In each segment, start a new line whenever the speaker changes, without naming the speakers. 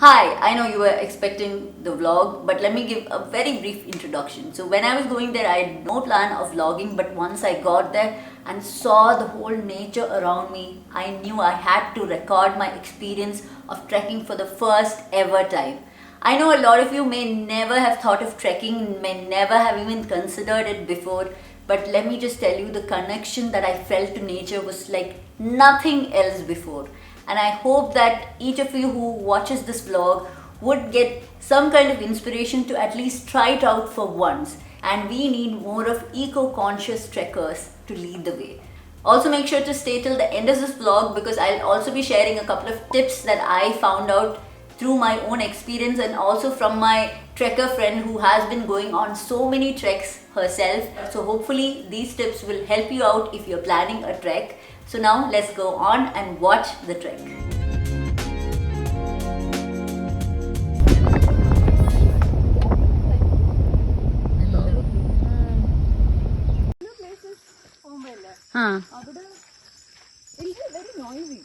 Hi, I know you were expecting the vlog, but let me give a very brief introduction. So, when I was going there, I had no plan of vlogging, but once I got there and saw the whole nature around me, I knew I had to record my experience of trekking for the first ever time. I know a lot of you may never have thought of trekking, may never have even considered it before, but let me just tell you the connection that I felt to nature was like nothing else before. And I hope that each of you who watches this vlog would get some kind of inspiration to at least try it out for once. And we need more of eco-conscious trekkers to lead the way. Also make sure to stay till the end of this vlog because I'll also be sharing a couple of tips that I found out through my own experience and also from my trekker friend who has been going on so many treks herself. So hopefully these tips will help you out if you're planning a trek. So now let's go on and watch the trek. Huh. Very noisy.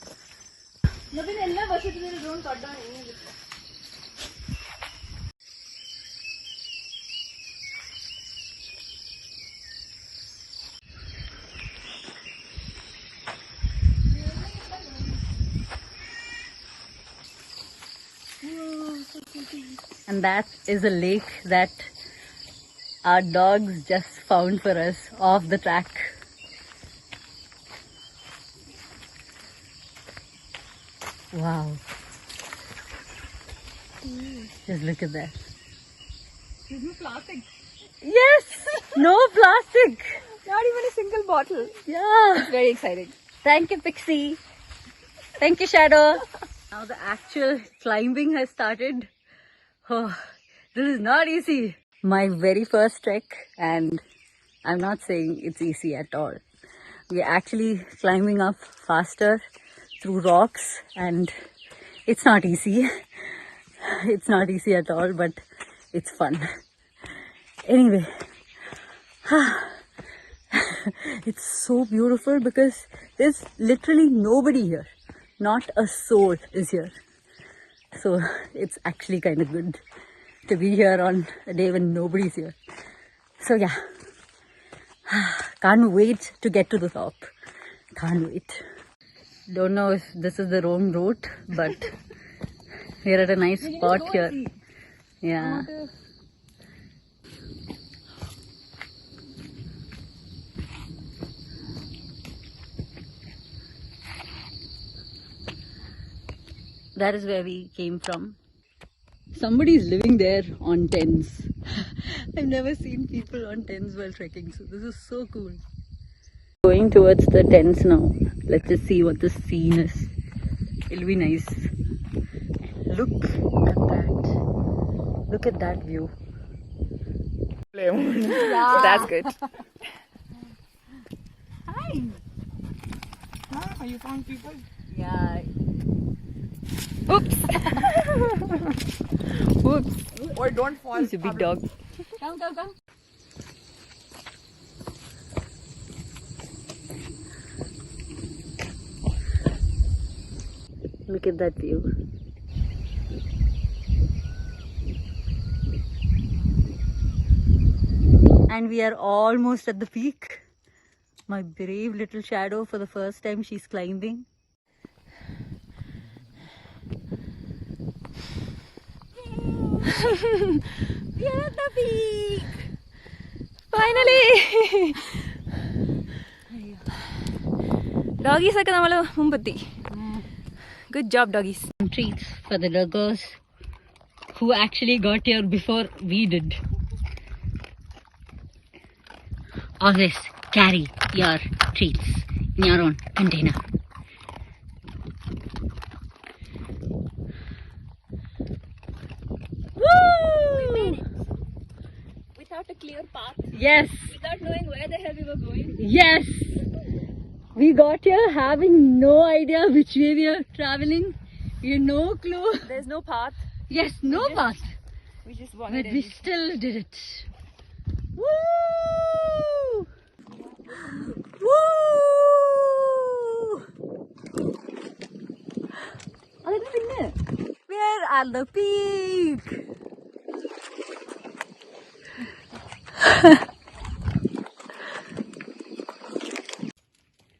And that is a lake that our dogs just found for us off the track. Wow. Just look at that.
There's no plastic.
Yes! No plastic!
Not even a single bottle.
Yeah!
It's very exciting.
Thank you, Pixie. Thank you, Shadow. Now the actual climbing has started. Oh, this is not easy. My very first trek, and I'm not saying it's easy at all. We're actually climbing up faster through rocks, and it's not easy. It's not easy at all, but it's fun. Anyway, it's so beautiful because there's literally nobody here. Not a soul is here. So it's actually kind of good to be here on a day when nobody's here. So yeah, can't wait to get to the top. Can't wait. Don't know if this is the wrong route, but we're at a nice spot here. Yeah. That is where we came from. Somebody's living there on tents. I've never seen people on tents while trekking, so this is so cool. Going towards the tents now. Let's just see what the scene is. It'll be nice. Look at that. Look at that view.
Yeah. That's good. Hi. Huh? You found people?
Yeah.
Oops. Oops. Or don't fall.
He's a big dog.
Come.
Look at that view. And we are almost at the peak. My brave little Shadow, for the first time she's climbing.
We are at the peak. Finally. Doggies ഒക്കെ നമ്മൾ മുമ്പെത്തി. Good job, doggies.
Treats for the doggos who actually got here before we did. Always carry your treats in your own container.
Woo! Without a clear path.
Yes,
Without knowing where the hell we were going.
yes. We got here having no idea which way we are traveling. We had no clue.
There's no path.
Yes, no path.
We just wanted
But we still did it. Woo! Woo! We're at the peak.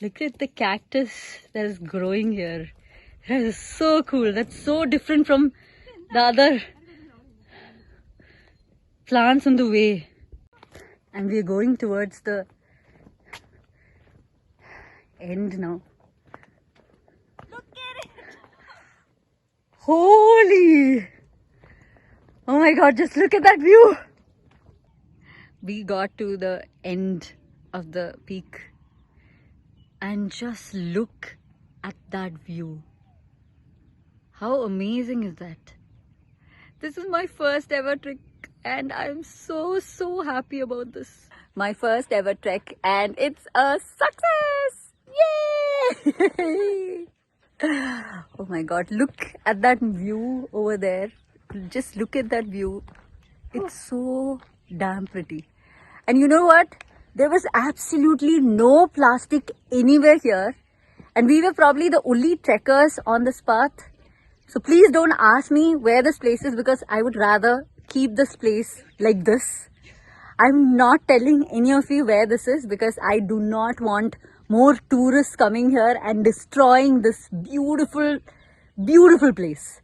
Look at the cactus that is growing here. That is so cool. That's so different from the other plants on the way. And we're going towards the end now. Look at it! Holy! Oh my god, just look at that view! We got to the end of the peak. And just look at that view. How amazing is that? This is my first ever trek and I'm so happy about this. My first ever trek and it's a success! Yay! Oh my god, look at that view over there. Just look at that view. It's so damn pretty. And you know what? There was absolutely no plastic anywhere here. And we were probably the only trekkers on this path. So please don't ask me where this place is because I would rather keep this place like this. I'm not telling any of you where this is because I do not want more tourists coming here and destroying this beautiful, beautiful place.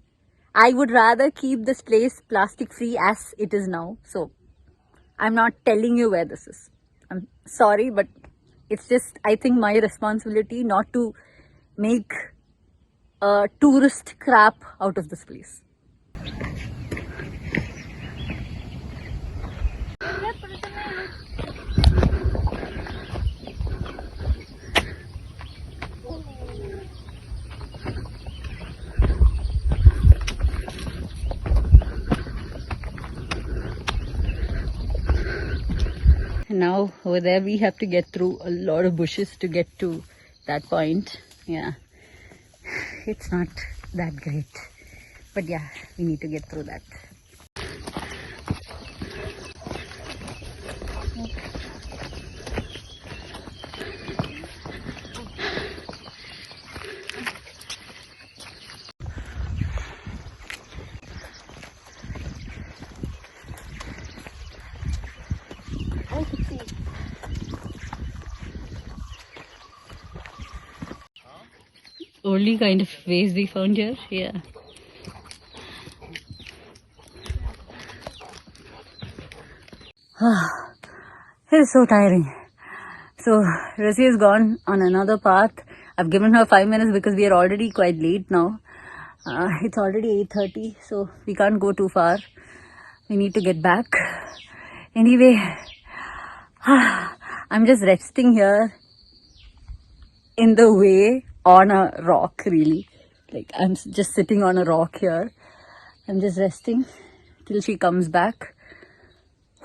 I would rather keep this place plastic free as it is now. So I'm not telling you where this is. I'm sorry, but it's just, I think, my responsibility not to make tourist crap out of this place. Now over there we have to get through a lot of bushes to get to that point. Yeah, it's not that great, but yeah, we need to get through that. Only kind of ways we found here, yeah. It is so tiring. So Rosie is gone on another path. I've given her 5 minutes because we are already quite late now. It's already 8:30, so we can't go too far. We need to get back. Anyway, I'm just resting here in the way on a rock, really. Like, I'm just sitting on a rock here. I'm just resting till she comes back.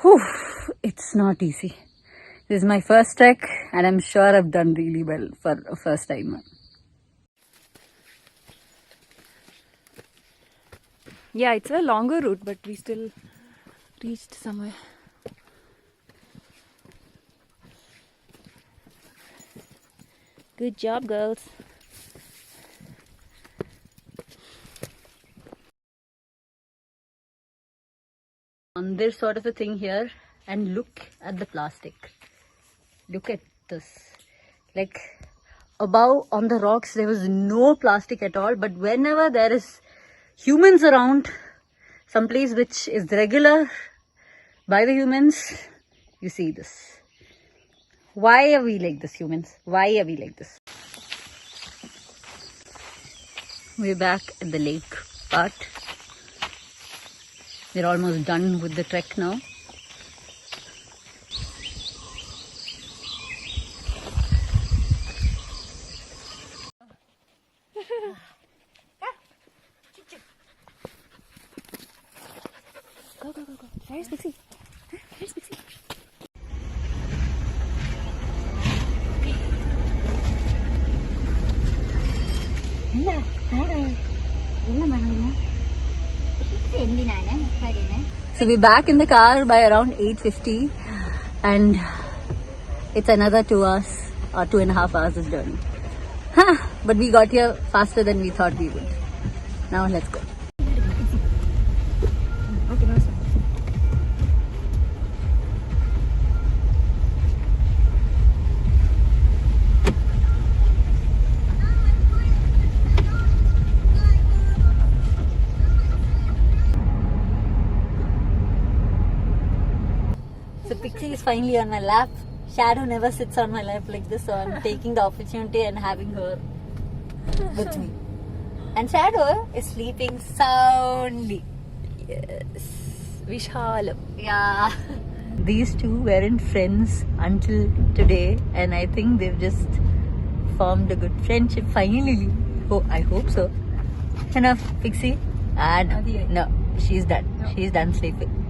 Whew, it's not easy. This is my first trek and I'm sure I've done really well for a first timer.
Yeah, it's a longer route, but we still reached somewhere. Good job, girls.
On this sort of a thing here, and look at the plastic. Look at this. Like, above on the rocks there was no plastic at all, but whenever there is humans around, someplace which is regular by the humans, you see this. Why are we like this, humans? Why are we like this? We're back at the lake part. We're almost done with the trek now.
Go, go, go, go. Where's Pixie? Where's Pixie?
So we're back in the car by around 8:50 and it's another 2 hours or 2.5 hours of journey. But we got here faster than we thought we would. Now let's go.
is finally on my lap. Shadow never sits on my lap like this, so I'm taking the opportunity and having her with me. And Shadow is sleeping soundly.
Yes. Vishalam.
Yeah. These two weren't friends until today, and I think they've just formed a good friendship finally. Oh, I hope so. Enough, Pixie? No, she's done. She's done sleeping.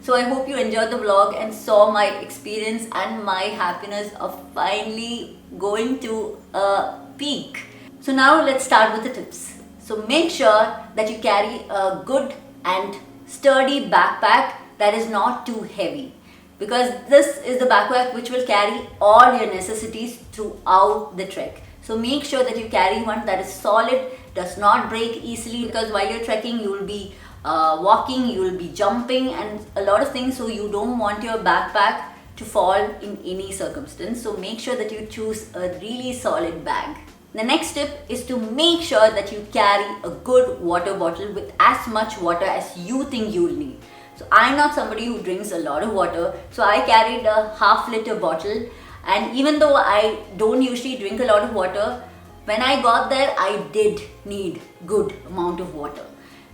So I hope you enjoyed the vlog and saw my experience and my happiness of finally going to a peak. So now let's start with the tips. So make sure that you carry a good and sturdy backpack that is not too heavy, because this is the backpack which will carry all your necessities throughout the trek. So make sure that you carry one that is solid, does not break easily, because while you're trekking you will be walking, you will be jumping and a lot of things, so you don't want your backpack to fall in any circumstance. So make sure that you choose a really solid bag. The next tip is to make sure that you carry a good water bottle with as much water as you think you'll need. So I'm not somebody who drinks a lot of water, so I carried a half-liter bottle, and even though I don't usually drink a lot of water, when I got there I did need good amount of water.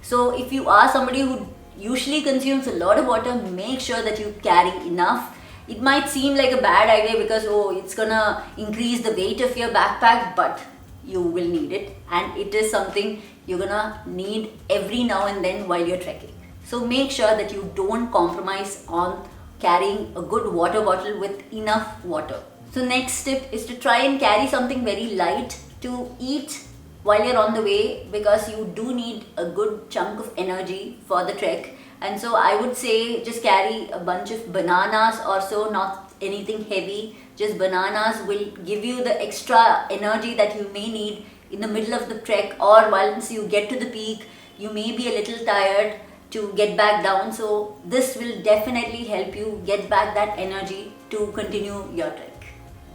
So if you are somebody who usually consumes a lot of water, make sure that you carry enough. It might seem like a bad idea because it's gonna increase the weight of your backpack, but you will need it, and it is something you're gonna need every now and then while you're trekking. So make sure that you don't compromise on carrying a good water bottle with enough water. So next tip is to try and carry something very light to eat while you're on the way, because you do need a good chunk of energy for the trek. And so I would say just carry a bunch of bananas or so, not anything heavy. Just bananas will give you the extra energy that you may need in the middle of the trek, or once you get to the peak you may be a little tired to get back down. So this will definitely help you get back that energy to continue your trek.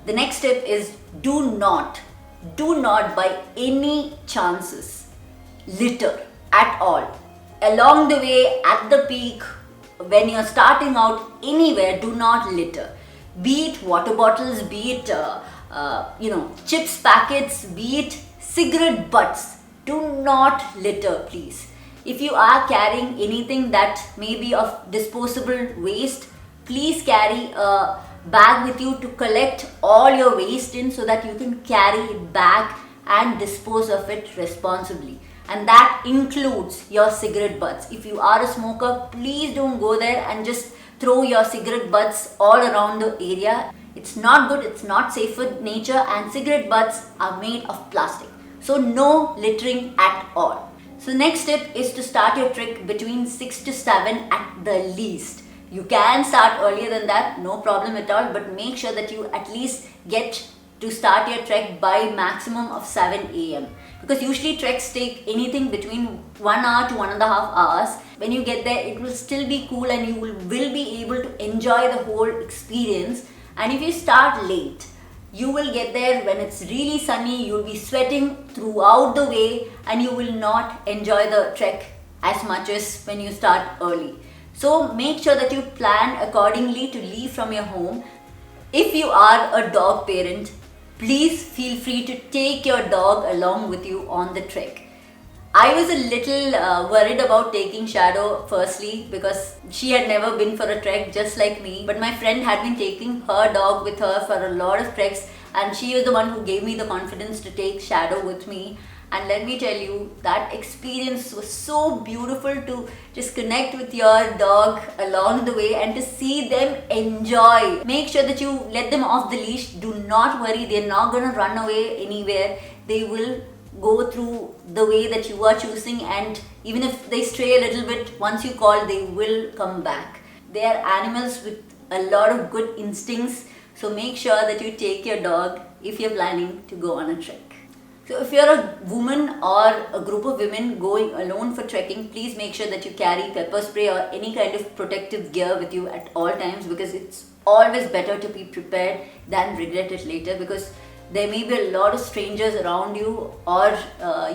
The next tip is do not by any chances litter at all. Along the way, at the peak, when you're starting out anywhere, do not litter. Be it water bottles, be it chips packets, be it cigarette butts. Do not litter, please. If you are carrying anything that may be of disposable waste, please carry a bag with you to collect all your waste in, so that you can carry it back and dispose of it responsibly. And that includes your cigarette butts. If you are a smoker, please don't go there and just throw your cigarette butts all around the area. It's not good, it's not safe for nature, and cigarette butts are made of plastic. So no littering at all. So next tip is to start your trek between 6 to 7 at the least. You can start earlier than that, no problem at all, but make sure that you at least get to start your trek by maximum of 7 a.m. Because usually treks take anything between 1 hour to 1.5 hours. When you get there, it will still be cool and you will be able to enjoy the whole experience. And if you start late, you will get there when it's really sunny, you'll be sweating throughout the way, and you will not enjoy the trek as much as when you start early. So make sure that you plan accordingly to leave from your home. If you are a dog parent, please feel free to take your dog along with you on the trek. I was a little worried about taking Shadow firstly, because she had never been for a trek just like me, but my friend had been taking her dog with her for a lot of treks, and she was the one who gave me the confidence to take Shadow with me. And let me tell you, that experience was so beautiful, to just connect with your dog along the way and to see them enjoy. Make sure that you let them off the leash. Do not worry, they're not going to run away anywhere. They will go through the way that you are choosing, and even if they stray a little bit, once you call, they will come back. They are animals with a lot of good instincts. So make sure that you take your dog if you're planning to go on a trek. So if you're a woman or a group of women going alone for trekking, please make sure that you carry pepper spray or any kind of protective gear with you at all times, because it's always better to be prepared than regret it later, because there may be a lot of strangers around you, or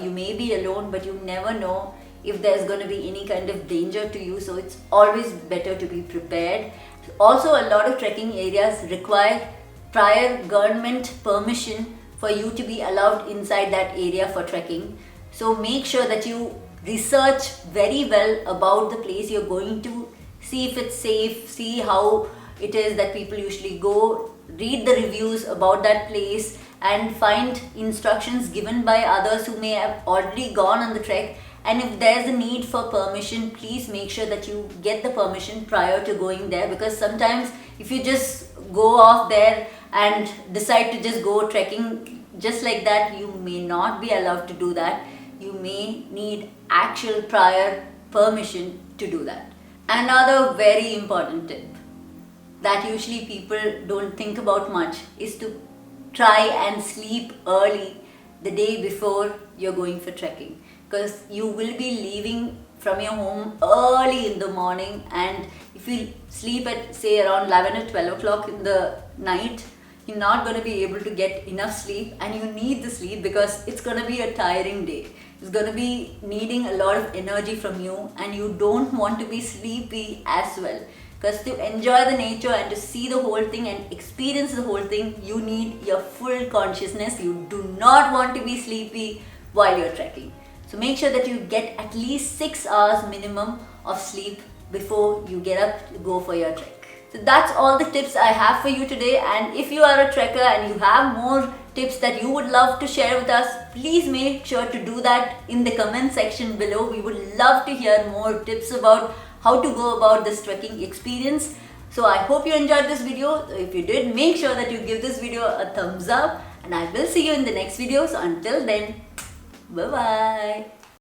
you may be alone, but you never know if there's going to be any kind of danger to you. So it's always better to be prepared. Also, a lot of trekking areas require prior government permission for you to be allowed inside that area for trekking. So make sure that you research very well about the place you're going to, see if it's safe, see how it is that people usually go, read the reviews about that place, and find instructions given by others who may have already gone on the trek. And if there's a need for permission, please make sure that you get the permission prior to going there, because sometimes if you just go off there and decide to just go trekking just like that, you may not be allowed to do that. You may need actual prior permission to do that. Another very important tip that usually people don't think about much is to try and sleep early the day before you're going for trekking, because you will be leaving from your home early in the morning, and if you sleep at say around 11 or 12 o'clock in the night, you're not going to be able to get enough sleep, and you need the sleep because it's going to be a tiring day. It's going to be needing a lot of energy from you, and you don't want to be sleepy as well, because to enjoy the nature and to see the whole thing and experience the whole thing, you need your full consciousness. You do not want to be sleepy while you're trekking. So make sure that you get at least 6 hours minimum of sleep before you get up to go for your trek. So that's all the tips I have for you today, and if you are a trekker and you have more tips that you would love to share with us, please make sure to do that in the comment section below. We would love to hear more tips about how to go about this trekking experience. So I hope you enjoyed this video. If you did, make sure that you give this video a thumbs up, and I will see you in the next video. So until then, bye bye.